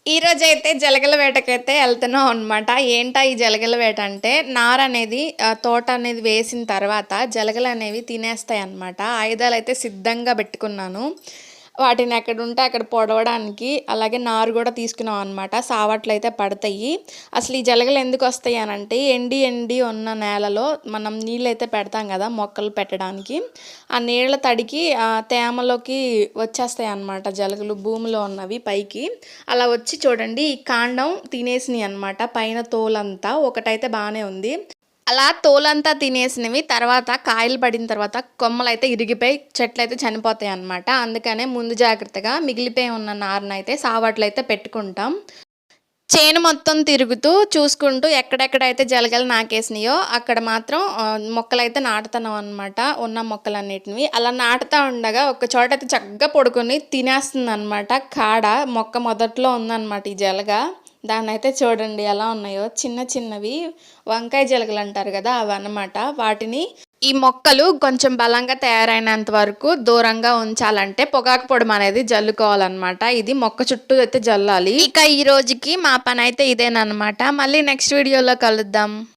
ఈరోజైతే జలగల వేటకైతే ఎళ్తున్నాం అనమాట. ఏంటా ఈ జలగల వేట అంటే, నారనేది తోట అనేది వేసిన తర్వాత జలగలనేవి తినేస్తాయన్నమాట. ఆయుధాలైతే సిద్ధంగా బెట్టుకున్నాను. వాటిని ఎక్కడుంటే అక్కడ పొడవడానికి, అలాగే నారు గూడా తీసుకున్నాం అనమాట. సావట్లయితే పడతాయి. అసలు ఈ జలగలు ఎందుకొస్తాయి అనంటే, ఎండి ఉన్న నేలలో మనం నీళ్ళైతే పెడతాం గదా! మొక్కలు పెట్టడానికి. ఆ నీళ్ళ తడికి తేమలోకి వచ్చేస్తాయన్నమాట జలగలు భూమిలో ఉన్నవి పైకి. అలా వచ్చి చూడండి ఈ కాండం తినేసినాయి అనమాట. పైన తోలంతా ఒకటైతే బానే ఉంది. అలా తోలంతా తినేసినవి తర్వాత కాయలు పడిన తర్వాత కొమ్మలైతే ఇరిగిపోయి చెట్లయితే చనిపోతాయన్నమాట. అందుకనే ముందు జాగ్రత్తగా మిగిలిపోయి ఉన్న నారనైతే సావట్లయితే పెట్టుకుంటాం. చేను మొత్తం తిరుగుతూ చూసుకుంటూ ఎక్కడెక్కడైతే జలగలు నాకేసినాయో అక్కడ మాత్రం మొక్కలైతే నాటుతున్నాం అనమాట. ఉన్న మొక్కలన్నిటిని అలా నాటుతా ఉండగా ఒక చోట అయితే చక్కగా పడుకొని తినేస్తుందనమాట. కాడ మొక్క మొదట్లో ఉందన్నమాట ఈ జలగ. దాన్నైతే చూడండి ఎలా ఉన్నాయో చిన్న చిన్నవి వంకాయ జలగలు అంటారు కదా అవన్నమాట. వాటిని ఈ మొక్కలు కొంచెం బలంగా తయారైనంత వరకు దూరంగా ఉంచాలంటే పొగాకు పొడి అనేది జల్లుకోవాలన్నమాట. ఇది మొక్క చుట్టూ అయితే జల్లాలి. ఇక ఈ రోజుకి మా పని అయితే ఇదేనమాట. మళ్ళీ నెక్స్ట్ వీడియోలో కలుద్దాం.